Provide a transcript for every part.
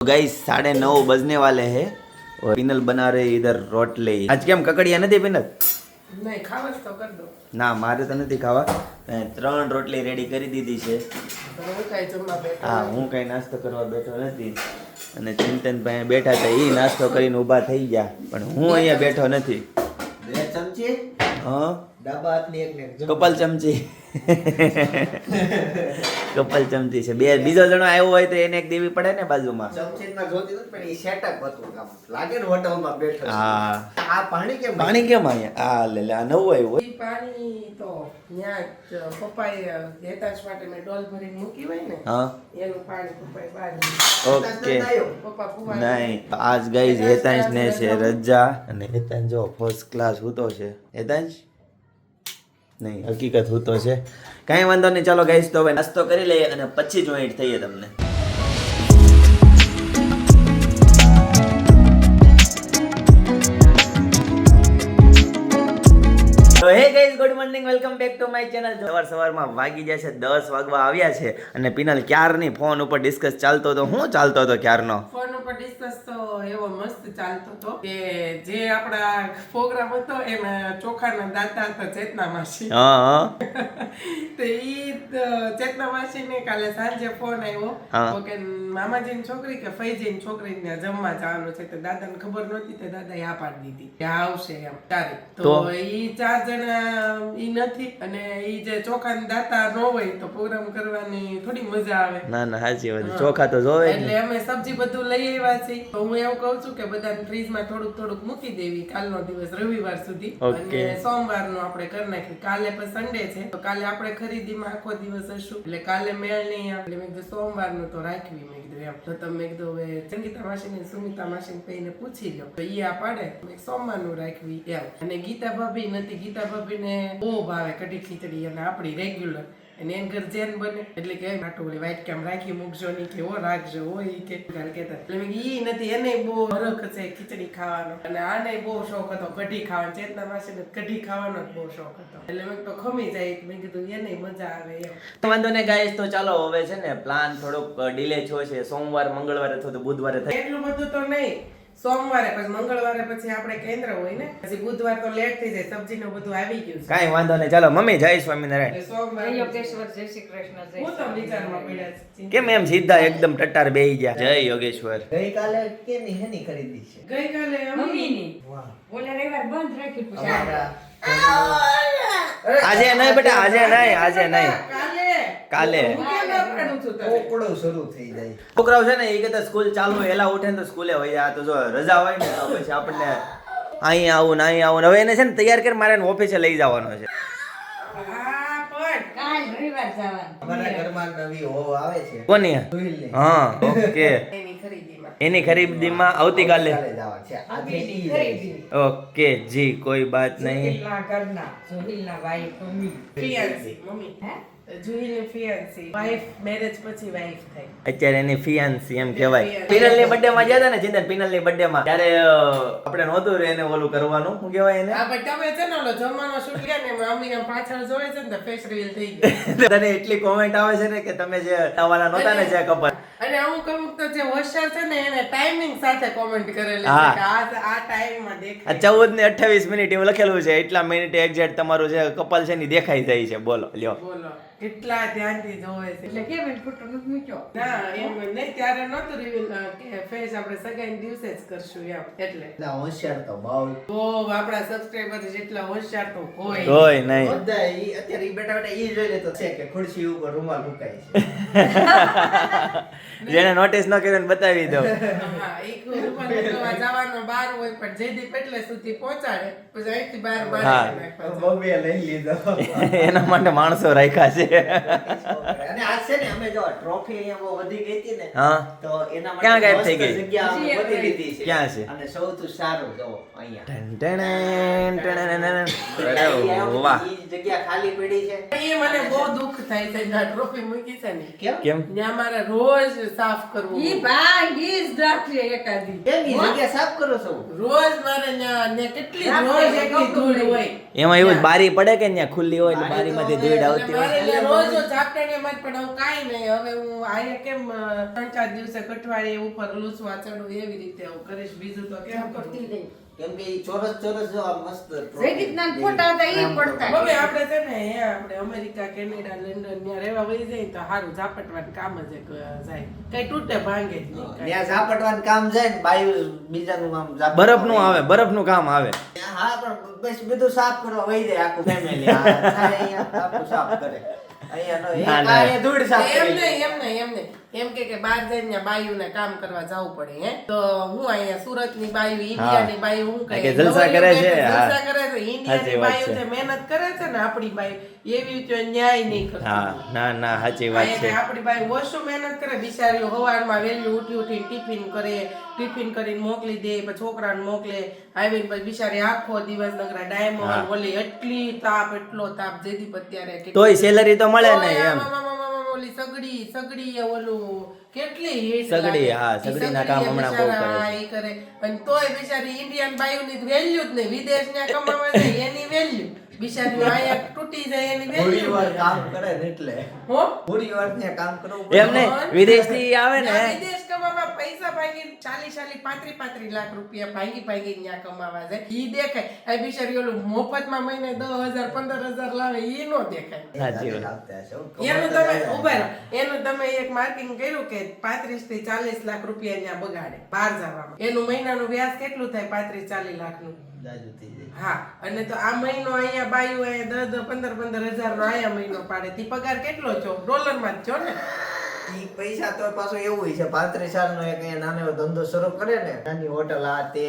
Guys 9:30 बजने वाले हैं और पिनल बना रहे इधर रोटली। आज કેમ કકડિયા નથી पिनल? નહીં ખાવા તો કર દો. ના મારે તો નથી ખાવા. 3 રોટલી રેડી કરી દીધી છે. હું કાંઈ જમવા બેઠો હા હું કઈ નાસ્તો કરવા બેઠો નથી અને ચિંતનભાઈ બેઠા હતા એ નાસ્તો કરીને ઊભા થઈ ગયા પણ હું અહીંયા બેઠો નથી. 2 ચમચી હા ડાબા હાથની એક ને એક કપલ ચમચી કપલ ચમચી છે. બીજો જણો આવ્યો હોય તો એને એક દેવી પડે ને બાજુમાં. ચમચીમાં જોતી નથી પણ એ સેટઅપ હતું કામ લાગે ને હોટલમાં બેઠો છે. હા આ પાણી કેમ અહીંયા આ લે લે આ નવું આવ્યું ઈ પાણી તો ત્યાં જ પપ્પાએ હેતાશ માટે મેં ડોલ ભરીને મૂકી હોય ને હા એનું પાણી પપ્પાએ બહાર ઓકે પપ્પા ફુવા નહીં આજ ગાઈઝ હેતાંશ ને છે રજા અને હેતાંશ જો ફર્સ્ટ ક્લાસ હૂતો છે. હેતાંશ નહીં હકીકત હૂતો છે. કાંઈ વાંધો નહીં ચાલો ગાઈઝ તો હવે નાસ્તો કરી લઈએ અને પછી જોઈન્ટ થઈએ તમને. તો hey guys good morning welcome back to my channel. સવારમાં વાગી જાય છે 10 વાગવા આવ્યા છે અને પિનલ ક્યારની ફોન ઉપર ડિસ્કસ ચાલતો હતો. શું ચાલતો હતો ક્યારનો? ફોન ઉપર ડિસ્કસ તો એવો મસ્ત ચાલતો હતો કે જે આપણા પ્રોગ્રામ હતો એમાં ચોખાના દાતા હતા ચેતના માસી. હા તો ઈ ચેતના માસીને કાલે સાંજે ફોન આવ્યો તો કે મામાજીની છોકરી કે ફઈજીની છોકરીને જમવા જવાનું છે. તો દાદાને ખબર નહોતી તો દાદાએ આ પાડી દીધી કે આવશે એમ તારે. તો ઈ 4 જણા ઈ નથી અને ઈ જે ચોખાના દાતા ન હોય તો પ્રોગ્રામ કરવાની થોડી મજા આવે. ના ના સાચી વાત ચોખા તો જોવે જ ને. એટલે અમે સબ્જી બધું લઈ આવ્યા છીએ. તો હું એવું કહું છું કે બધાને ફ્રીજમાં થોડુંક થોડુંક મૂકી દેવી કાલનો દિવસ રવિવાર સુધી અને સોમવારનું આપણે કરી નાખી. કાલે પણ સન્ડે છે તો કાલે આપણે ખરીદીમાં આખો દિવસ હશું એટલે કાલે મેળ નહીં આવે. મેં કીધું સોમવારનું તો રાખવી. મેં કીધું એમ તો તમે કીધું હવે સંગીતા માસીને સુમિતા માસીને કહીને પૂછી લો તો ઈ આ પાડે સોમવારનું રાખવી એમ. અને ગીતા ભાભી નથી. ગીતા ભાભીને બહુ ભાવે કઢી ખીચડી અને આપણી રેગ્યુલર અને એન ઘર જેન બને એટલે કે આટો ઓલી વાઈટ કેમ રાખી મૂકજો ની કે ઓ રાખજો ઓ ઈ કે ઘર કેતા એટલે મેં ઈ નથી. એને બહુ હરખ છે ખીચડી ખાવાનો અને આને બહુ શોખ હતો કઢી ખાવાનો. ચેતના માસીને કઢી ખાવાનો જ બહુ શોખ હતો એટલે મેં તો ખમી જાય. મેં કીધું એને મજા આવે એમ. વાંધો ને ગાઈસ તો ચાલો હવે છે ને પ્લાન થોડોક ડિલે થયો છે. સોમવાર મંગળવાર અથવા તો બુધવારે થાય. એટલું બધું તો નહીં. સોમવારે પછી મંગળવારે પછી આપણે કેન્દ્ર હોય ને પછી બુધવાર તો લેટ થઈ જાય. સબ્જીનું બધું આવી ગયું છે. કાંઈ વાંધો નહીં ચાલો મમ્મી જય સ્વામિનારાયણ. એટલે સોમવારે યોગેશ્વર જય શ્રી કૃષ્ણ જય હું તો વિચારમાં પડ્યા છે. કેમ એમ સીધા એકદમ ટટ્ટાર બેહી ગયા? જય યોગેશ્વર. ગઈકાલે કેની હેની ખરીદી છે ગઈકાલે મમ્મીની વાહ ઓલા રવિવાર બંધ રાખી પૂછા અમારા આજે નહીં બેટા આજે નહીં કાલે હું કેમ ના પાડું છું તને? કોકડો શરૂ થઈ જાય. છોકરાઓ છે ને એ કહેતા સ્કૂલ ચાલુ હોય એલા ઉઠે ને તો સ્કૂલે હોય. આ તો જો રજા હોય ને તો પછી આપણને અહીં આવું ને અહીં આવું. હવે એને છે ને તૈયાર કરી મારે ઓફિસે લઈ જવાનો છે. હા પણ કાલ રવિવાર જવાનું અમારા ઘરમાં નવી હોવ આવે છે કોની? સુહિલની. હા ઓકે. એની ખરીદીમાં એની ખરીદીમાં આવતીકાલે. કાલે જવાનું છે આજે ઈ જાય છે. ખરીદી ઓકે જી કોઈ બાત નહીં. સુહિલના ઘરના સુહિલના વાઈફ મમ્મી ફિયાન્સી મમ્મી હે જુહીની ફિયાન્સી વાઇફ મેરેજ પછી વાઇફ થઈ. અત્યારે એની ફિયાન્સી એમ કહેવાય. પિનલની બર્થડે માં ગયા હતા ને ચિંતન પિનલની બર્થડે માં ત્યારે આપણે નહોતું રે એને ઓલું કરવાનું શું કહેવાય એને હા પણ તમે છે ને ઓલો જમવાનો શૂટ ગયા ને મમ્મી આમ પાછળ જોવે છે ને તો ફેસ રિવીલ થઈ ગયું. તને એટલી કોમેન્ટ આવે છે ને કે તમે જે આવવાના નહોતા ને જે કપલ અને અમુક તો જે હોશિયાર છે ને એને ટાઈમિંગ સાથે કોમેન્ટ કરેલી છે હા. કે આ ટાઈમમાં આ દેખાય. 14 ને 28 મિનિટ એવું લખેલું છે. એટલા મિનિટે એક્ઝેક્ટ તમારું જે કપલ છે ને ઈ દેખાઈ જાય છે. બોલો લ્યો. બોલો કેટલા ધ્યાનથી જોવે છે. એટલે કેમ એને ફોટો નથી મૂક્યો ના એમ નહીં ત્યારે નહોતું રિવીલ કે ફેસ આપણે સગાઈ દિવસે જ કરશું એમ એટલે એટલા હોશિયાર તો બહુ બહુ આપણા સબસ્ક્રાઇબર જેટલા હોશિયાર તો કોઈ કોઈ નહીં. બધા ઈ અત્યારે ઈ બેઠા બેઠા ઈ જોઈ લે તો છે કે ખુરશી ઉપર રૂમાલ મુકાય છે. જેને નોટિસ ન કર્યું ને બતાવી દો. હા એક રૂપિયા લેવા જવાનો બાર હોય પણ જયદીપ એટલે સુધી પહોંચાડે પછી અહીંથી બહાર હા. નાખવા બબે લઈ લીધો. એના માટે માણસો રાખ્યા છે. અને આ છે ને અમે જો ટ્રોફી અહીંયા બહુ વધી ગઈ હતી ને હા તો એના માટે ક્યાં ગાયબ થઈ મસ્ત ગઈ? જગ્યા અમે બધી લીધી છે. ક્યાં છે? અને સૌથી સારું જો અહીંયા ટન ટણ ટણ ટણ. અરે વાહ. ઈ જગ્યા ખાલી પડી છે. એ મને બહુ દુઃખ થાય છે ના ટ્રોફી મૂકી છે ને કેમ? કેમ? ત્યાં મારે રોજ સાફ કરવું ઈ ભાઈ ઈ જ રાખજે એકાદી. કેમ ઈ જગ્યા સાફ કરો છો? રોજ મારે ને કેટલી રોજ એટલી ધૂળ હોય એમાં એવું જ બારી પડે કે ત્યાં ખુલ્લી હોય એટલે બારીમાંથી ધૂળ આવતી હોય. મારે ત્યાં રોજ ઝાપટાણીયામાં જ, પણ હું કાંઈ નહીં. હવે હું અહીંયા કેમ 3-4 દિવસે કઠવાડીએ ઉપર લૂસવા ચડું એવી રીતે હું કરીશ, બીજું તો કેમ કરતી નહીં. કેમ કે ઈ ચોરસ જો આ મસ્ત જયદીપના ફોટા હતા ઈ પડતા. હવે આપણે છે ને અહીંયા આપણે અમેરિકા, કેનેડા, લંડન ત્યાં રહેવા વહી જાય તો સારું, ઝાપટવાનું કામ જ જાય, કઈ તૂટે ભાંગે જ નહીં કાંઈ. ત્યાં ઝાપટવાનું કામ જાય ને બાયું બીજાનું આમ બરફનું આવે, બરફનું કામ આવે. હા પણ બસ બધું સાફ કરવા વહી જાય આખું ફેમિલી. અહીંયા આખું સાફ કરે. અહીંયા નો ના, એક ના. આ ધૂળ સાફ એમ કરી. નહીં એમ કે બહાર જઈને બાયુને કામ કરવા જવું પડે. હે તો હું અહીંયા સુરતની બાયુ, ઇન્ડિયાની બાયુ, હું કે કહે જલસા કરે છે, જલસા હા. કરે છે. ઇન્ડિયાની સાચી વાત બાયુ છે. જે મહેનત કરે છે ને આપણી બાયુ એવી તો ન્યાય નહીં કરતી. હા, ના ના સાચી વાત અહીંયા છે. આપણી બાયુ ઓછું મહેનત કરે બિચારીઓ. સવારમાં વહેલી ઉઠીને ટિફિન કરે, ટિફિન કરીને મોકલી દે, પછી છોકરાને મોકલે, આવીને પછી બિચારી આખો દિવસ નગરા ડાયમંડ ઓલી એટલી તાપ, એટલો તાપ. જયદીપ અત્યારે તોય સેલરી તો મળે ને તોય એમ. ઓલી સગડી એ ઓલું કેટલી હીટ સગડી, લાગે. હા, ઈ સગડીના કામ સગડી હમણાં બહુ બિચારા, કરે છે. હા, ઈ કરે. અને તોય બિચારી ઇન્ડિયન બાયુની વેલ્યુ જ નહીં. વિદેશના કમાવા જાય એની વેલ્યુ, બિચારી અહીંયા તૂટી જાય એની થોડી વેલ્યુ. વાર કામ કરે ને એટલે હો? થોડી વાર ત્યાં કામ કરવું પડે. એમ નહીં, વિદેશથી આવે ને ના, વિદેશ કમાવા પૈસા ભાગી 40-35 લાખ રૂપિયા ભાગી ત્યાં કમાવા જાય. ઈ દેખાય. આ બિચારી ઓલું મફતમાં મહિને 10,000 15,000 લાવે ઈ નો દેખાય. સાચી વાત. લાગતા હશે, હો. એનું તમે ઉભા રહો. એનું તમે એક માર્કિંગ કર્યું કે 35-40 લાખ રૂપિયા ત્યાં બગાડે બહાર જવામાં. એનું મહિનાનું વ્યાજ કેટલું થાય? 35-40 લાખનું. જાજુ થઈ જાય. હા, અને તો આ મહિનો અહીંયા બાયું અહીંયા 10-15 હજાર નો અહીંયા મહિનો પાડે. તે પગાર કેટલો છો? ડોલરમાં જ છો ને. ઈ પૈસા તો પાછો એવું છે 35 સાલનો એક અહીંયા નાનો એવો ધંધો શરૂ કરે ને, નાની હોટલ આ તે,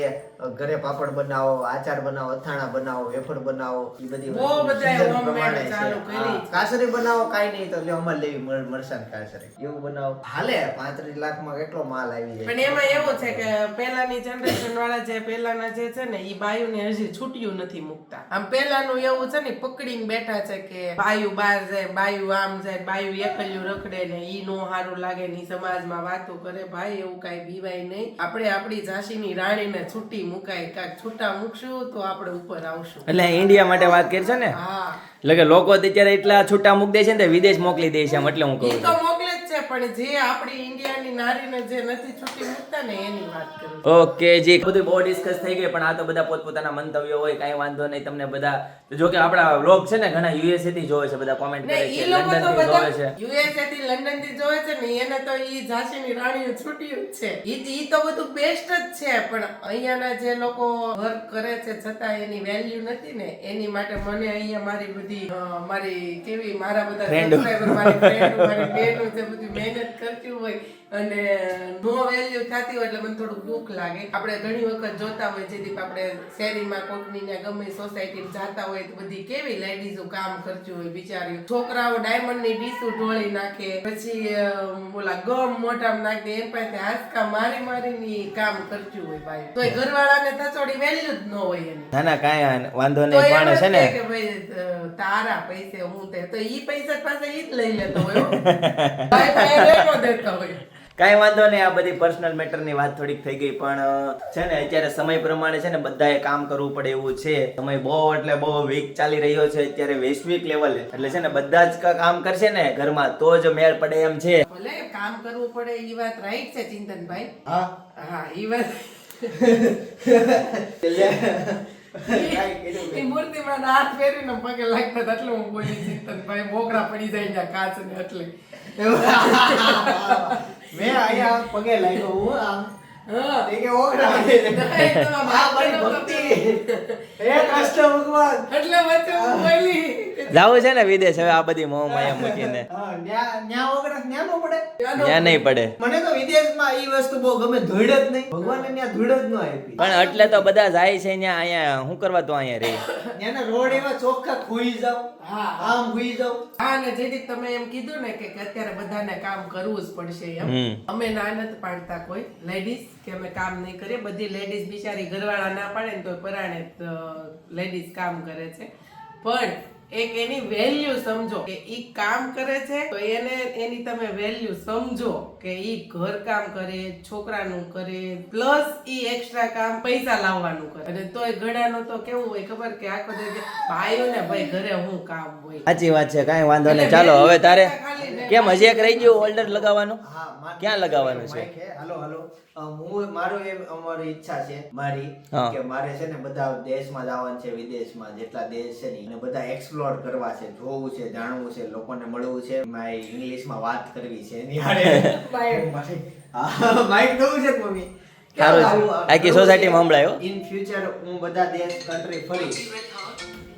ઘરે પાપડ બનાવો, આચાર બનાવો, અથાણા બનાવો, વેફર બનાવો, ઈ બધી બહુ વસ્તુ બધાએ season homemade પ્રમાણે છે. ચાલુ કરી હા, છે. કાસરી બનાવો, કાંઈ નહીં તો લ્યો અમારે લેવી મરસાન કાસરી એવું બનાવો, હાલે 35 લાખમાં કેટલો માલ આવી જાય. પણ એમાં એવું છે કે પહેલાની જનરેશન વાળા જે પહેલાના જે છે ને ઈ બાયુને હજી છૂટ્યું નથી મૂકતા. આમ પહેલાનું એવું છે ને પકડીને બેઠા છે કે બાયુ બહાર જાય, બાયુ આમ જાય, બાયુ એકલ્યું રખડે ને ઈ નો સારું લાગે ને ઈ સમાજમાં વાતો કરે. ભાઈ એવું કાંઈ બીવાય નહીં. આપણે આપણી ઝાંસીની રાણીને છૂટી મુકાય, કાંઈક છૂટા મૂકશું તો આપણે ઉપર આવશું. એટલે ઇન્ડિયા માટે વાત કરી છે ને, હા, એટલે કે લોકો અત્યારે એટલા છૂટા મૂકી દે છે ને તે વિદેશ મોકલી દે છે એમ, એટલે હું ઈ કહું તો છું. મોકલે જ છે, પણ જે આપણી ઇન્ડિયાની નારીને જે નથી છૂટી મૂકતા ને એની વાત કરું. ઓકે જી, બધું બહુ ડિસ્કસ થઈ ગઈ, પણ આ તો બધા પોતપોતાના મંતવ્યો હોય, કાંઈ વાંધો નહીં. તમને બધા જો કે આપણા વ્લોગ છે ને ઘણા યુએસએ થી જોવે છે, બધા કોમેન્ટ ને કરે છે, ઈ લોકો લંડન તો થી જોવે બધા છે. USA થી લંડન થી જોવે છે ને, એને તો ઈ ઝાંસીની રાણીઓ છૂટ્યું જ છે. ઈ તો બધું બેસ્ટ જ છે, પણ અહીંયાના જે લોકો વર્ક કરે છે છતાં એની વેલ્યુ નથી ને, એની માટે મને અહીંયા મારી બધી મારી કેવી મારા બધા Friend. subscriber, મારી friend, મારી બહેનો જે બધી મહેનત કરતી હોય અને નો વેલ્યુ થતી હોય એટલે મને થોડું દુઃખ લાગે. આપણે ઘણી વખત જોતા હોય જેથી આપણે શેરીમાં કોકની ને ગમે સોસાયટી જાતા હોય તો બધી કેવી લેડીઝો કામ કરતી હોય બિચારીઓ. છોકરાઓ ડાયમંડ ની ડીશો ઢોળી નાખે, પછી ઓલા ગમ મોઢામાં નાખી દે, એમ પાસે હાસકા મારીની કામ કરતી હોય ભાઈ. તો એ ઘરવાળાને તચોડી વેલ્યુ જ ન હોય એની. ના ના કાંઈ વાંધો તો નહીં, એમ પણ જ છે ને કહે કે ભાઈ તારા પૈસે હું તે, તો ઈ પૈસા પાસે ઈ જ લઈ લેતો હોય હો. ભાઈ પાસે લેનો દેતો હોય. કાંઈ વાંધો નહીં. આ બધી પર્સનલ મેટરની વાત થોડીક થઈ ગઈ, પણ છે ને અત્યારે સમય પ્રમાણે છે ને બધાએ કામ કરવું પડે એવું છે. સમય બહુ એટલે બહુ વીક ચાલી રહ્યો છે અત્યારે વૈશ્વિક લેવલે, એટલે છે ને બધા જ કામ કરશે ને ઘરમાં તો જ મેળ પડે એમ છે. ભલે કામ કરવું પડે ઈ વાત રાઈટ છે ચિંતનભાઈ. હા હા ઈ વાત ઈ મૂર્તિમાં હાથ ફેરીને પગે લાગતા હતા એટલે હું બોલી ચિંતનભાઈ મોગરા પડી જાય ત્યાં કાચ ને એટલે. મેં અહીંયા પગે લાગ્યો હું આમ હા. તે કે ઓગળા એ તો આ આ મારી વાત ભક્તિ હે કૃષ્ણ ભગવાન એટલે વચ્ચે હું બોલી જાવું છે ને વિદેશ હવે આ બધી મોહ માયા મૂકીને, હા ન્યા ઓગળા ન્યા નો પડે. ત્યાં નહીં પડે. મને તો વિદેશમાં ઈ વસ્તુ બહુ ગમે, ધૂળ જ નહીં, ભગવાને ત્યાં ધૂળ જ ન આપી. પણ એટલે તો બધા જાય છે ત્યાં, અહીંયા શું કરવા તો અહીંયા રહી. ત્યાંના રોડ એવા ચોખ્ખા, ખુઈ જાવ, હા. આમ ખુઈ જાવ. હા, ને જેથી તમે એમ કીધું ને કે અત્યારે બધાને કામ કરવું જ પડશે એમ. અમે ના નથી પાડતા કોઈ લેડીઝ કે અમે કામ નહીં કરીએ. બધી લેડીઝ બિચારી ઘરવાળા ના પાડે ને તો પરાણે લેડીઝ કામ કરે છે. પણ એક એની વેલ્યુ સમજો કે ઈ કામ કરે છે તો એને એની તમે વેલ્યુ સમજો કે ઈ ઘર કામ કરે, છોકરાનું કરે, પ્લસ ઈ એક્સ્ટ્રા કામ પૈસા લાવવાનું કરે. અને તોય ઘણાનો તો કેવું હોય ખબર કે આખો દિવસ ભાઈઓને ભાઈ ઘરે હું કામ હોય. સાચી વાત છે, કાંઈ વાંધો નહીં. ચાલો હવે તારે કેમ હજી એક રહી ગયું ઓલ્ડર લગાવવાનું? ક્યાં લગાવવાનું છે? હાલો મારું એમ અમારી ઈચ્છા છે મારી હા. કે મારે છે ને બધા દેશમાં જવાનું છે, વિદેશમાં જેટલા દેશ છે ને એને બધા એક્સપ્લોર કરવા છે, જોવું છે, જાણવું છે, લોકોને મળવું છે, મારી ઇંગ્લિશમાં વાત કરવી છે એની હારે. માઇક દઉં છે મમ્મી. સારું છે. આખી સોસાયટીમાં સંભળાયો. ઇન ફ્યુચર હું બધા દેશ કન્ટ્રી ફરીશ.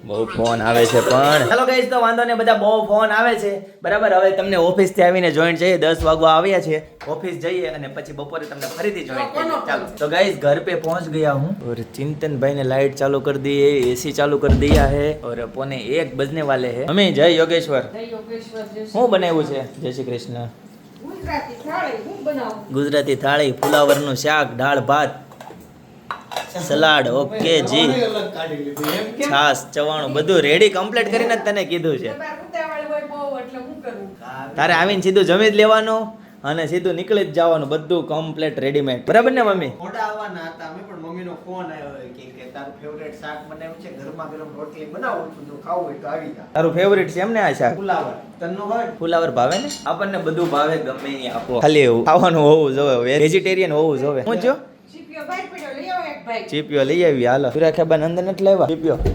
બહુ ફોન આવે છે પણ ચાલો ગાઈસ, તો વાંધો નહીં, બધા બહુ ફોન આવે છે બરાબર. હવે તમને ઓફિસ થી આવીને જોઈન્ટ જઈએ, 10 વાગવા આવ્યા છે, ઓફિસ જઈએ અને પછી બપોરે તમને ફરીથી જોઈન્ટ કરીએ. ચાલો तो गाइस घर पे पहुंच गया हूँ और चिंतन भाई ने लाइट चालू कर दी है, एसी चालू कर दिया है और 1:45 बजने वाले हैं. हमें जय योगेश्वर. જય યોગેશ્વર જય શું બનાવ્યું છે? જય શ્રી કૃષ્ણ. ગુજરાતી થાળી હું બનાવું. ગુજરાતી થાળી, ફુલાવરનું શાક, દાળ ભાત, સલાડ. ઓકે જી, છાસ, ચવાણું બધું રેડી કમ્પ્લીટ કરીને જ તને કીધું છે. તમારે ઉતાવળ હોય બહુ એટલે હું કરું. તારે આવીને સીધું જમી જ લેવાનું અને સીધું નીકળી જ જવાનું, બધું કમ્પ્લીટ રેડીમેડ. બરાબર ને મમ્મી? મોટા આવવાના હતા અમે, પણ મમ્મીનો ફોન આવ્યો કે તારું ફેવરેટ શાક બનાવ્યું છે, ગરમા ગરમ રોટલી બનાવું છું, તો ખાવું હોય તો આવી જા. તારું ફેવરિટ છે એમ ને આ શાક? ફુલાવર તન્નો હોય. ફુલાવર ભાવે ને? આપણને બધું ભાવે, ગમે ઈ આપો, ખાલી એવું ખાવાનું હોવું જોવે, વેજીટેરિયન હોવું જોવે. હું જો ચીપિયો ભાઈ પડ્યો લઈ આવો એક ભાઈ. ચીપિયો લઈ આવી. હાલો સુરાખાબા અંદર નથી લાવ્યા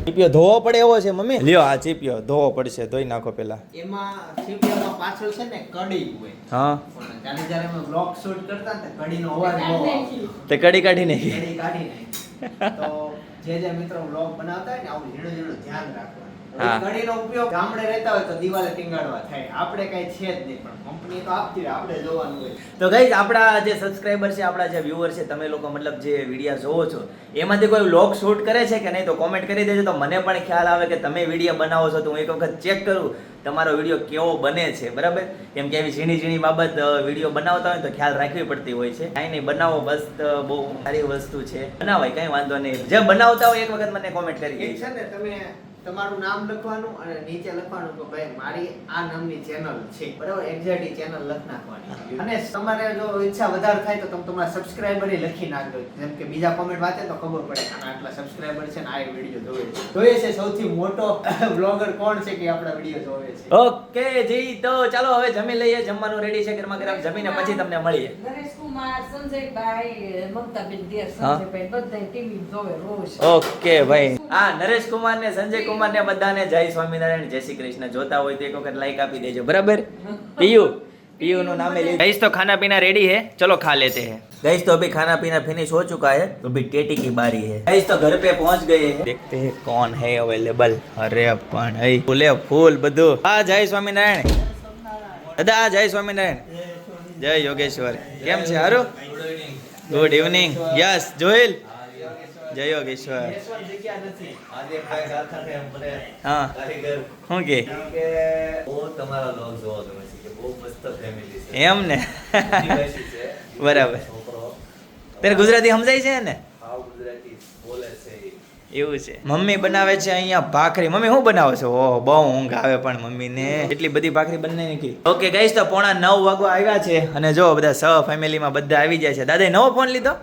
ચીપિયો ધોવો પડે એવો છે મમ્મી. લ્યો આ ચીપિયો ધોવો પડશે, ધોઈ નાખો પેલા. એમાં સીપીએમાં પાછળ છે ને કડી હોય. હા, પણ જ્યારે અમે બ્લોગ શૂટ કરતા ને તો કડીનો અવાજ બહુ આવતો. તે કડી કાઢી નાખી. કડી કાઢી નાખી. તો જે મિત્રો બ્લોગ બનાવતા હોય ને આવું ઝીણું ઝીણું ધ્યાન રાખવાનું. હા. કડીનો ઉપયોગ ગામડે રહેતા હોય તો દિવાલે ટીંગાડવા થાય, આપણે કઈ છે જ નહીં, પણ કંપની તો આપતી રહે, આપણે જોવાનું હોય. તો ગાઈઝ, આપણા જે સબસ્ક્રાઇબર છે, આપણા જે વ્યુઅર છે, તમે લોકો મતલબ જે વિડીયો જોવો છો એમાંથી કોઈ વ્લોગ શૂટ કરે છે કે નહીં તો કોમેન્ટ કરી દેજો, તો મને પણ ખ્યાલ આવે કે તમે વિડીયો બનાવો છો તો હું એક વખત ચેક કરું તમારો વિડીયો કેવો બને છે. બરાબર? કેમ કે એવી ઝીણી ઝીણી બાબત વિડીયો બનાવતા હોય તો ખ્યાલ રાખવી પડતી હોય છે. કાંઈ નહીં, બનાવો બસ, તો બહુ સારી વસ્તુ છે, બનાવાય, કાંઈ વાંધો નહીં. જે બનાવતા હોય એક વખત મને કોમેન્ટ કરી એક દેજો. છે ને તમે તમારું નામ લખવાનું અને નીચે લખવાનું કે ભાઈ મારી આ નામની ચેનલ છે, બરાબર? એક્ઝેક્ટલી ચેનલ લખ નાખવાની. અને તમારે જો ઈચ્છા વધારે થાય તો તમે તમારા સબસ્ક્રાઇબર લખી નાખજો, જેમ કે બીજા કોમેન્ટ વાંચે તો ખબર પડે કે આટલા સબસ્ક્રાઇબર છે ને આ વિડીયો જોવે છે. સૌથી મોટો બ્લોગર કોણ છે કે આપણા વિડીયો જોવે છે. ઓકે જી, તો ચાલો હવે જમી લઈએ. જમવાનું રેડી છે, ગરમા ગરમ જમીને પછી તમને મળીએ. નરેશ કુમાર, સંજયભાઈ, મમતાબેન દેર, હા. સંજયભાઈ બધા ટીવી જોવે રોજ. ઓકે ભાઈ, હા, નરેશ કુમાર ને સંજય કુમાર ને બધાને જય સ્વામિનારાયણ, જય શ્રી કૃષ્ણ. જોતા હોય તો એક વખત લાઈક આપી દેજો. બરાબર? पीयू નું નામે ले गाइस, तो खाना पीना रेडी है, चलो खा लेते हैं. गाइस, तो अभी खाना पीना फिनिश हो चुका है, तो अभी टेटी की बारी है. गाइस, तो घर पे पहुंच गए हैं, देखते हैं कौन है अवेलेबल. अरे अपन है फूले फूल બધું. આ જય સ્વામિનારાયણ દાદા, જય સ્વામિનારાયણ, જય યોગેશ્વર. કેમ છે? હારું? Good evening. યસ જોઈલ, જય યોગેશ્વર. હા, શું કે એમ ને? બરાબર. તને ગુજરાતી સમજાય છે ને? એવું છે. મમ્મી બનાવે છે અહીંયા ભાખરી. મમ્મી શું બનાવો છો? ઓહ, બહુ ઊંઘ આવે પણ મમ્મી ને, એટલી બધી ભાખરી બને નાખી. ઓકે ગાઈસ, તો 9:45 વાગવા આવ્યા છે અને જો બધા ફેમિલીમાં બધા આવી જાય છે. દાદાએ નવો ફોન લીધો,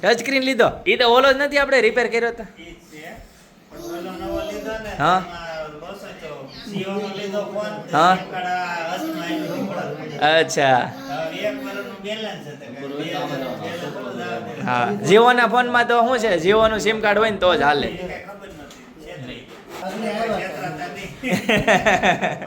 ટચ સ્ક્રીન લીધો. એ તો ઓલો જ નથી આપણે રિપેર કર્યો હતો. હા હા, અચ્છા. હા, જીઓના ફોનમાં તો શું છે, જીઓનું સિમ કાર્ડ હોય ને તો જ હાલે.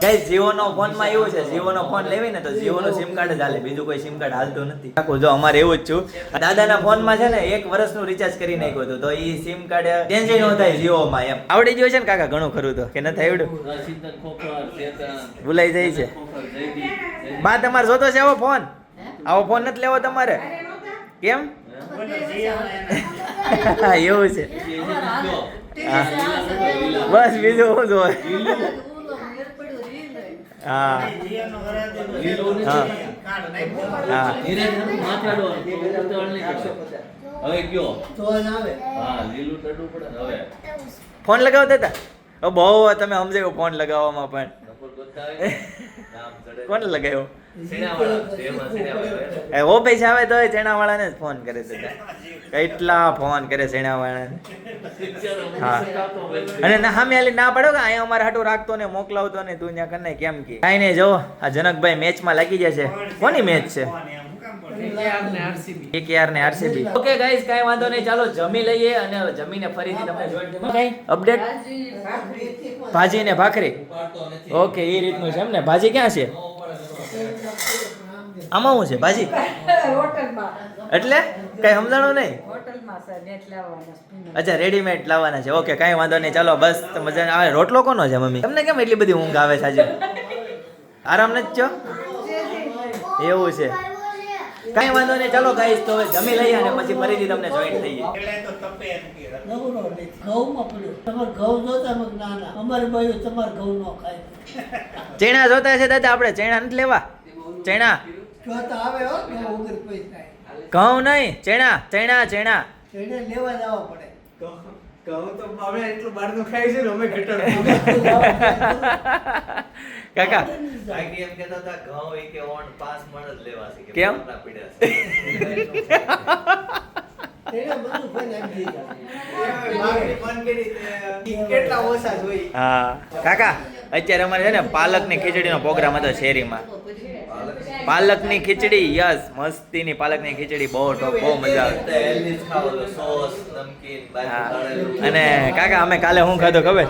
ગાઈસ, જીઓનો ફોનમાં એવું છે, જીઓનો ફોન લેવી ને તો જીઓનો સિમ કાર્ડ જ હાલે, બીજું કોઈ સિમ કાર્ડ હાલતું નથી. આખું જો અમારે એવું જ છું. દાદાના ફોનમાં છે ને 1 વર્ષનું રિચાર્જ કરી નાખ્યું હતું, તો એ સિમ કાર્ડ ચેન્જ ન થાય જીઓમાં. એમ આવડી ગયું છે ને કાકા ઘણું ખરું તો, કે નથી આવડ્યું? ભૂલાઈ જાય છે. બા, તમારે જોતો છે આવો ફોન? આવો ફોન નથી લેવો તમારે? કેમ? એવું છે? બસ બીજું શું જોવે? હા હા, ફોન લગાવતા હતા. બહુ તમે સમજાયું ફોન લગાવવામાં પણ કોને લગાવ્યો ઓ પૈસા આવે તો ચેણા વાળાને જ ફોન કરે છે કેટલા ફોન કરે ચેણા વાળાને હા અને ના સામે આલી ના પડો કે અહીંયા અમારે હાટું રાખતો ને મોકલાવતો ને તું ત્યાં કને કેમ કે કાંઈ નહીં જો આ જનકભાઈ મેચમાં લાગી જશે કોની મેચ છે KKR ને RCB ઓકે ગાઈસ કાંઈ વાંધો નહીં ચાલો જમી લઈએ અને જમીને ફરીથી તમને જોઈન કઈ અપડેટ ભાજી ને ભાખરી ઓકે એ રીતનું છે એમ ને ભાજી ક્યાં છે આમાં શું છે ભાજી હોટલમાં એટલે કઈ સમજાણું નહીં હોટલમાં છે નેટ લાવવાના અચ્છા રેડીમેડ લાવવાના છે ઓકે કાંઈ વાંધો નહીં ચાલો બસ તો મજા આવે રોટલો કોનો છે મમ્મી તમને કેમ એટલી બધી ઊંઘ આવે છે આજે આરામ નથી છો એવું છે કાંઈ વાંધો નહીં ચાલો ગાઈસ તો હવે જમી લઈએ અને પછી ફરીથી તમને જોઈન થઈએ ઘઉંમાં પડ્યો તમારે ઘઉં જોતા મગ ના અમારે બાજુ તમારે ઘઉં ન ખાય ચણા જોતા છે દાદા આપણે ચણા નથી લેવા ચણા જોતા આવે હો ઘઉં વગર પૈસા ઘઉં નહીં ચણા ચણા ચણા એને લેવા જવા પડે કહું તો હવે એટલું બહારનું ખાય છે ને અમે ઘટાડ કાકા બાકી એમ કહેતા હતા ઘઉં એ કે ઓન 5 મણ જ લેવા છે કે કેમ? પોટલા પીડ્યા એને બધું ખાઈ નાખી છે માગણી બંધ કરી તે કેટલા ઓછા જોઈ હા કાકા અત્યારે અમારે છે ને પાલકની ખીચડીનો પ્રોગ્રામ હતો શેરીમાં પાલકની ખીચડી યસ મસ્તીની પાલકની ખીચડી બહુ ટોપ બહુ મજા આવે હેલ્ધી ખાવ તો સોસ નમકીન હા. બાજુ અને કાકા અમે કાલે શું ખાધું ખબર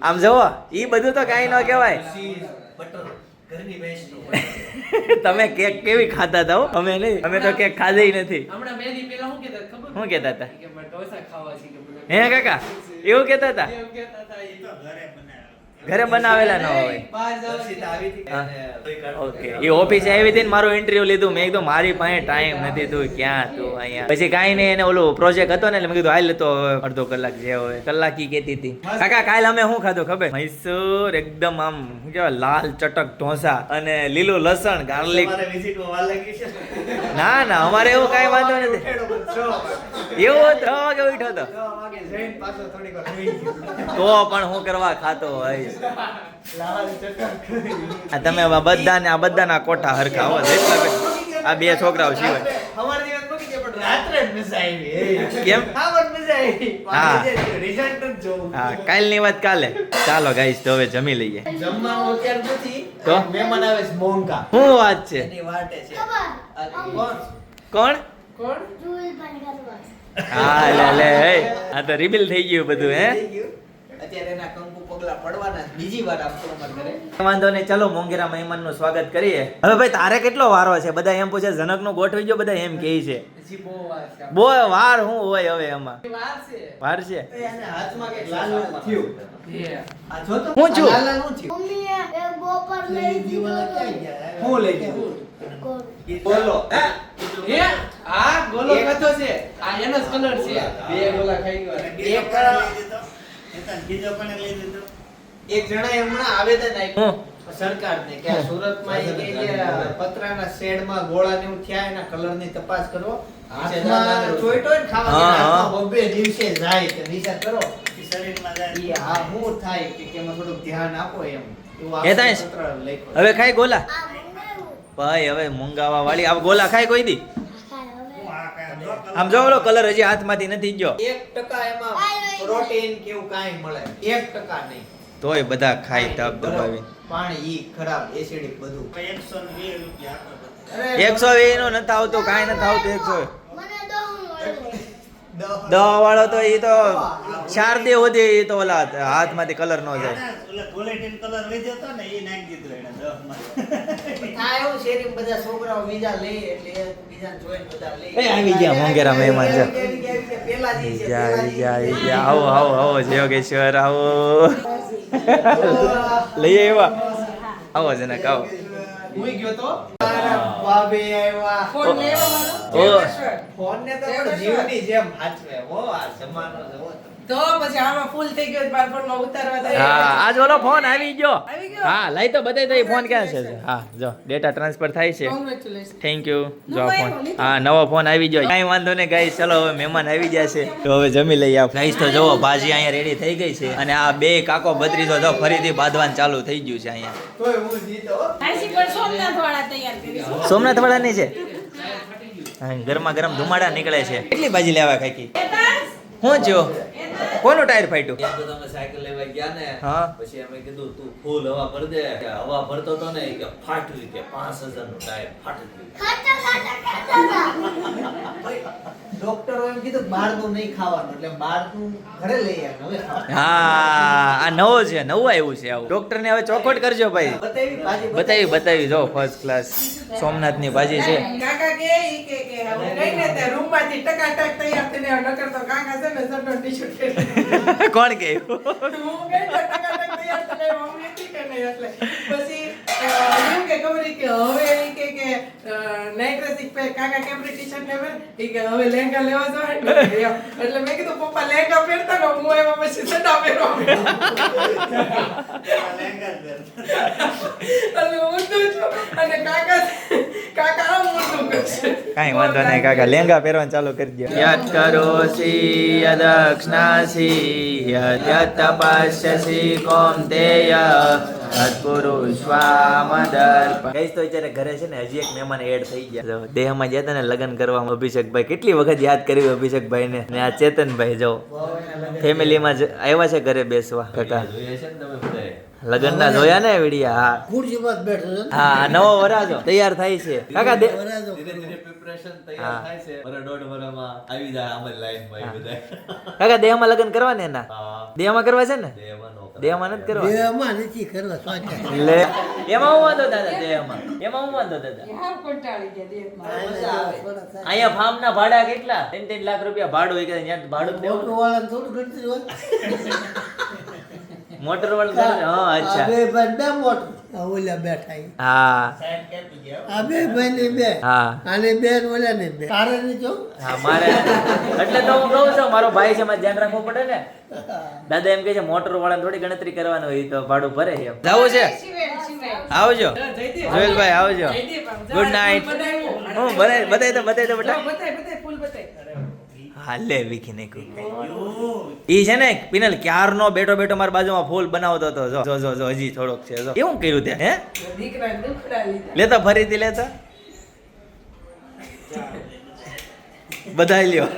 આમ જુઓ ઈ બધું તો કાંઈ ન કહેવાય ચીઝ બટર ઘરની ભેંસનું તમે કેક કેવી ખાતા હતા હો? અમે નહીં અમે તો કેક ખાધી નથી હમણાં બે દી પહેલા શું કહેતા ખબર શું કહેતા હતા કે મારે ઢોસા ખાવા છે કે બધા હે કાકા એવું કહેતા હતા એવું કહેતા હતા એ તો ઘરે બનાવેલા ન હોય દર્શિતા આવી હતી હા. અને તોય કાઢતો ઓકે એ ઓફિસે આવી હતી ને મારું ઇન્ટરવ્યુ લીધું મેં કીધું મારી પાસે ટાઈમ નથી તું ક્યાં તું અહીંયા પછી કાંઈ નહીં એને ઓલું પ્રોજેક્ટ હતો ને એટલે મેં કીધું હાલ તો અડધો કલાક જે હોય કલાક ઈ કહેતી હતી કાકા કાલે અમે શું ખાધું ખબર મૈસૂર એકદમ આમ શું કહેવાય લાલ ચટક ઢોસા અને લીલું લસણ ગાર્લિક તમારે વિઝિટમાં વાર લાગી છે ના ના અમારે એવું કાંઈ વાંધો નથી ઉઠેડો પણ 6 એવું 3 વાગે ઉઠ્યો હતો 6 વાગે જઈને પાછો થોડીક વાર સુઈ ગયો તો પણ હું કરવા ખાતો હોય લાલ ચટક આ તમે આ બધાના કોઠા હરખા હો આ બે છોકરાઓ સિવાય અમાર દિવસ મૂકી દે પણ રાત્રે જ મજા આવી કેમ? ખાવા મજા આવી હા. રિઝલ્ટ જ જોવું હા કાલની વાત કાલે ચાલો ગાઈસ તો હવે જમી લઈએ જમવાનું અત્યારે નથી તો? મહેમાન આવે છે મોંઘા શું વાત છે એની વાટે છે આ કોણ કોણ કોણ હા લે હે આ તો રિબિલ થઈ ગયું બધું હે થઈ ગયું. અત્યારે એના કંકુ પગલા પડવાના છે. બીજી વાર આપતો અમાર ઘરે વાંધો નહીં ચાલો મોંઘેરા મહેમાનનું સ્વાગત કરીએ હવે ભાઈ તારે કેટલો વારો છે બધા એમ પૂછે જનકનું ગોઠવી ગયો બધા એમ કહે છે હજી બહુ વાર છે બહુ વાર શું હોય હવે એમાં વાર છે વાર છે એને હાથમાં કંઈક લાલ લાલ થયું હે આ જો તો હું છું. લાલ લાલ હું થયું હું લઈ ગયું બોલો હે આ ગોલો કથો છે આ એનો જ કલર છે બે ગોલા ખાઈ ગયા એક જણાએ હમણાં આવેદન આપ્યું હું સરકારને કે આ સુરતમાં એ કે જે પતરાના શેડમાં ગોળા ને એવું થયા એના કલરની તપાસ કરો હાથમાં ચોઈટો ને ખાવા હા, હા. હાથમાં બબ્બે દિવસે જાય તો વિચાર કરો ઈ આ હું થાય કે એમાં થોડુંક ધ્યાન આપો એમ એવું એ તાઈશ. પત્ર લખ્યું. હવે ખાઈ ગોલા ભાઈ હવે મૂંગાવા વાળી આ ગોલા ખાઈ કોઈ દી આમ જો ઓલો કલર હજી હાથમાંથી નથી ગયો 1% એમાં પ્રોટીન કે એવું કાંઈ મળે 1% નહીં તોય બધા ખાઈ તપ દબાવી પાણી ઈ ખરાબ એસિડિક બધું 120 નો નથી આવતું કાંઈ નથી આવતું 100 દવા વાળો તો એ તો 4 દે હોદે એ તો ઓલા હાથમાંથી કલર ન જાય થાય એવું શેરીમાં બધા છોકરાઓ બીજા લે એટલે બીજાને જોઈને બધા લે એ આવી ગયા મોંઘેરા મહેમાન છે પેલા દી છે આવો આવો આવો યોગેશ્વર આવો લઈ આવ્યા આવો જનક આવો હુઈ ગયો તો બાબે આવ્યા ફોન લેવો મારો ઓ ફોન ને તો પણ જીવની જેમ હાચવે હો આ જમાનો જવો તમે તો પછી આમાં ફૂલ થઈ ગયો મારા ફોનમાં ઉતારવા જાય હા આજ ઓલો ફોન આવી ગયો આવી ગયો? હા લઈ તો બતાવી તો ફોન ક્યાં છે હા જો ડેટા ટ્રાન્સફર થાય છે Congratulations. થેન્ક યુ જો નવો ફોન આવ્યો, હા નવો ફોન આવી ગયો કાંઈ વાંધો નહીં ગાઈસ ચલો હવે મહેમાન આવી ગયા છે તો હવે જમી લઈએ આપણે ગાઈસ તો જુઓ ભાજી અહીંયા રેડી થઈ ગઈ છે અને આ બે કાકો ભત્રીજો જો ફરીથી બાંધવાનું ચાલુ થઈ ગયું છે અહીંયા તોય હું જીતો હો. આશી પણ સોમનાથ વાળા તૈયાર કરીશું સોમનાથ વાળાની છે હા, ગરમા ગરમ ધુમાડા નીકળે છે કેટલી ભાજી લેવા ખાકી હું જો કોનું ટાયર ફાટ્યું તમે સાયકલ લેવા ગયા ને હા. પછી અમે કીધું તું ફૂલ હવા ભર દે કે હવા ભરતો તો ને કે ફાટ્યું કે 5000 નું ટાયર ફાટી ડોક્ટરો એમ કીધું બહારનું નહીં ખાવાનું એટલે બહારનું ઘરે લઈ આવે હવે ખાવાનું. હા આ નવો છે નવું આવ્યું છે આવું ડોક્ટર ને હવે ચોખવટ કરજો ભાઈ બતાવી ભાજી બતાવી જો ફર્સ્ટ ક્લાસ સોમનાથ ની ભાજી છે કાકા કે ઈ કે હવે કઈ ને તે રૂમ માંથી ટકાટક તૈયાર થઈને નકર તો કાકા છે ને સટો ટી-શર્ટ પહેરી કોણ કે હું કઈ ટકાટક તૈયાર થઈને મમ્મી હતી કે નહીં એટલે પછી એમ કે ખબર ઈ કે હવે ઈ કે નાઈટ ડ્રેસ કાકા કેપરી ટી-શર્ટ ને પહેર ઈ કે હવે લહેંગા લેવા જવાય ને એટલે મેં કીધું પપ્પા લહેંગા પહેરતા ને હું એમાં પછી સડા પહેરવા એટલે ઊંધું છું અને કાકા આમ ઊંધું કરશે કાંઈ વાંધો નહીં કાકા લેંગા પહેરવાનું ચાલુ કરી દો યત કરોસી યદક્ષનાસી યત તપસ્યસી કૌંતેય તત્પુરુષવામદર્પ ગાઈસ તો અત્યારે ઘરે છે ને હજી એક મહેમાન એડ થઈ ગયા દેહમાં ગયા હતા ને લગ્ન કરવા અભિષેકભાઈ કેટલી વખત યાદ કર્યું અભિષેકભાઈ ને આ ચેતનભાઈ જો ફેમિલીમાં આવ્યા છે ઘરે બેસવા કાકા જોઈએ છે ને તમે બધાએ લગ્ન ના જોયા ને વિડિયા હા ખુરશીમાં જ બેઠો છે ને. હા નવો વરાજો તૈયાર થાય છે કાકા વરાજો ધીરે ધીરે પ્રિપરેશન હા. તૈયાર થાય છે વરસ દોઢ વરસમાં આવી જાય આમાં લાઈન માં બધા કાકા દેહમાં લગ્ન કરવા ને એના હા દેહમાં કરવા છે ને દેવામાં નો કરે. દેહમાં નથી કરવા દેહમાં નથી કરવા સાચા લે એમાં હું વાંધો દાદા દેહમાં એમાં હું વાંધો દાદા હાવ કંટાળી ગયા દેહમાં મજા આવે. અહીંયા ફાર્મ ના ભાડા કેટલા 3 લાખ રૂપિયા ભાડું હોય કે ત્યાં ભાડું જ દેવું વાળાને થોડું ગણતરી હોય મોટર વાળું દેવું ને? હા આ અચ્છા બે ભાઈ બે મોટર આ ઓલા બેઠા ઈ. હા આ બે ભાઈ ની બે હા આને બે ને ઓલા ને બે તારે ની જો હા મારે એટલે તો હું કહું છું મારો ભાઈ છે મારે ધ્યાન રાખવું પડે ને દાદા એમ કહે છે મોટર વાળાને થોડી ગણતરી કરવાનું હોય તો ભાડું ભરે એમ જવું છે આવજો જોયેલભાઈ આવજો ગુડ નાઇટ હું બતાવી દો બેટા બતાય ફૂલ બતાય હા લે વીખી નાખ્યું ઈ છે ને પિનલ ક્યારનો બેઠો બેઠો મારી બાજુમાં ફૂલ બનાવતો હતો જો જો જો હજી થોડોક છે જો કેવું કર્યું તે હે દીકરા દુખડા લીધા લેતો ફરીથી લેતો બધાઈ લ્યો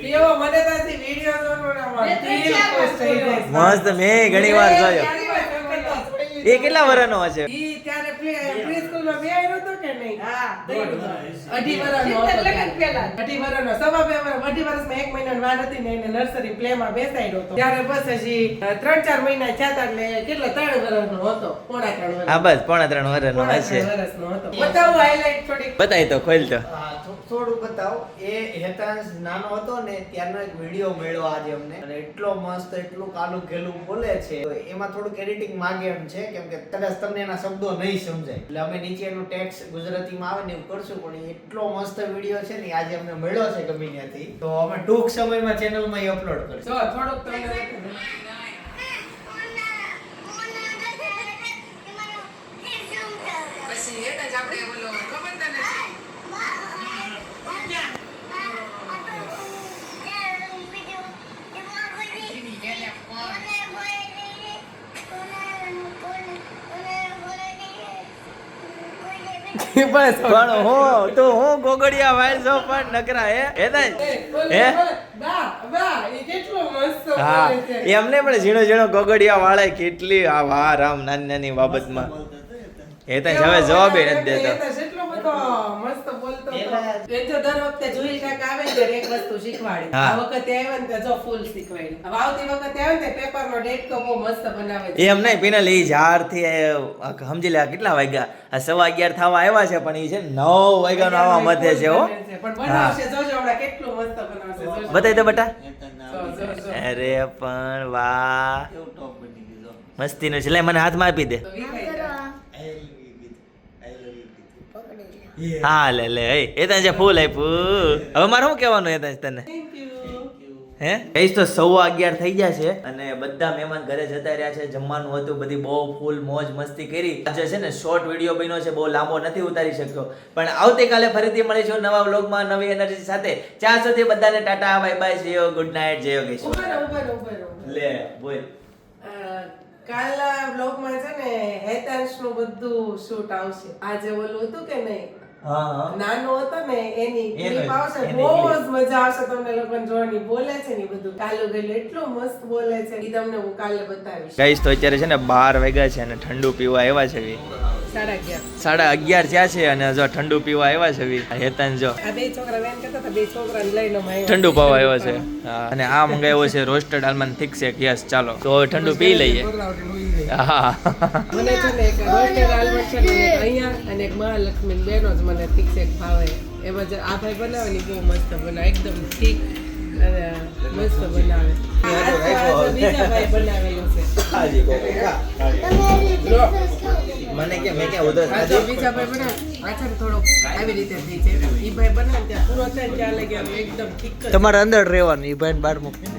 કેવો મને તાથી વિડિયો જોવાનો મસ્ત મેં ઘણી વાર જોયો એ કેટલા વર્ષનો હશે ઈ ત્યારે પ્રી સ્કૂલમાં બે આવ્યો તો કે નહીં હા 2.5 વર્ષનો હતો લગ્ન પહેલા 2.5 વર્ષનો સવા 2 વર્ષ 2.5 વર્ષમાં 1 મહિનાની વાર હતી ને એને નર્સરી પ્લે માં બેસાડ્યો હતો ત્યારે બસ હજી 3-4 મહિના થયા હતા એટલે કેટલા 3 વર્ષનો હતો પોણા 3 વર્ષ હા બસ 3.5 વર્ષનો હશે વર્ષનો હતો બતાવો હાઇલાઇટ થોડી બતાવી તો ખોલ તો હા, થોડું બતાવો એ હેતાંશ નાનો હતો ને ત્યારનો એક વિડીયો મળ્યો આજે અમને અને એટલો મસ્ત એટલું કાલું ઘેલું બોલે છે તો એમાં થોડુંક એડિટિંગ માંગે એમ છે કેમ કે કદાચ તમને એના શબ્દો નહીં સમજાય એટલે અમે નીચે એનું ટેક્સ્ટ ગુજરાતીમાં આવે ને એવું કરશું પણ એ એટલો મસ્ત વિડીયો છે ને આજે અમને મળ્યો છે ગમે ત્યાંથી તો અમે ટૂંક સમયમાં ચેનલમાં એ અપલોડ કરશું જો થોડુંક તમને પછી એટલે જ આપણે બોલો ખબર તને બસ પણ હું તો હું ગોગડિયા વાઇલ છો પણ નકરા હે હે બા બા એ કેટલો મસ્ત હા બોલે છે એમને પણ ઝીણો ઝીણો ગોગડિયા વાળા કેટલી આ વા રામ નાની નાની બાબતમાં એ તો હવે જવાબ એ નથી દેતો એટલો બધો મસ્ત બોલતો હતો એ જો દર વખતે જોઈ કાકા આવે ને ત્યારે એક વસ્તુ શીખવાડી હા. આ વખતે આવ્યા ને જો ફૂલ શીખવાડી હવે આવતી વખતે આવે ને પેપરનો ડેટ તો બહુ મસ્ત બનાવે છે એમ નહીં પીને ઈ જ્યારથી સમજી લે કેટલા વાગ્યા આ 11:15 થવા આવ્યા છે પણ ઈ છે 9 વાગ્યાનો આવા મધે છે હો પણ બનાવશે જોજો હમણાં કેટલું મસ્ત બનાવશે જોજો. બતાવી દો બેટા જો, જો. અરે પણ વાહ કેવું ટોપ બની ગયું જો. મસ્તીનું છે લે મને હાથમાં આપી દે તો ઈ ખાઈ જાય. I love you. હા લે હેતાંશ જે ફૂલ આપ્યું હવે મારે શું કહેવાનું હેતાંશ તને હે કઈશ તો 11:15 થઈ ગયા છે અને બધા મહેમાન ઘરે જતા રહ્યા છે જમવાનું હતું બધી બહુ ફૂલ મોજ મસ્તી કરી આજે છે ને શોર્ટ વિડીયો બન્યો છે બહુ લાંબો નથી ઉતારી શક્યો પણ આવતીકાલે ફરીથી મળીશું નવા વ્લોગમાં નવી એનર્જી સાથે ત્યાં સુધી બધાને ટાટા બાય બાય જય ગુડ નાઇટ જય યોગેશ ઉભા લે બોલ કાલના બ્લોગમાં છે ને હેતાંશ નું બધું શૂટ આવશે આજે ઓલું હતું કે નહીં હા નાનો હતો ને એની એનો ક્લિપ આવશે એની બહુ clip. જ મજા આવશે તમને લોકોને જોવાની બોલે છે ને ઈ બધું કાલુ ગયેલું એટલું મસ્ત બોલે છે ઈ તમને હું કાલે બતાવીશ ગાઈસ તો અત્યારે છે ને 12 વાગ્યા છે અને ઠંડુ પીવા આવ્યા છે 11:30 થયા છે અને જો ઠંડુ પીવા આવ્યા છે હેતાંશ જો આ બે છોકરા વેન કરતા હતા બે છોકરાને લઈને અમે આવ્યા ઠંડુ પાવા આવ્યો છે હા અને આ મંગાવ્યો છે રોસ્ટેડ આલમંડ થિક શેક યસ ચાલો તો હવે ઠંડુ પી લઈએ હા મને છે ને એક રોસ્ટેડ આલમંડ છે ને એક અહીંયા અને એક મહાલક્ષ્મી બેનો જ મને ઠીક છે ભાવે એમાં જે આ ભાઈ બનાવે ને ઈ બહુ મસ્ત બનાવે એકદમ ઠીક અને મસ્ત બનાવે આ બીજા ભાઈ બનાવેલું છે હાજી મને કે મેં કે ઉધર આ જો બીજા ભાઈ બનાવે આ છે ને થોડોક આવી રીતે થઈ છે ઈ ભાઈ બનાવે ત્યાં પૂરો થાય ત્યાં લગી આમ એકદમ ઠીક જ તમારે અંદર રહેવાનું એ ભાઈ બહાર મૂકી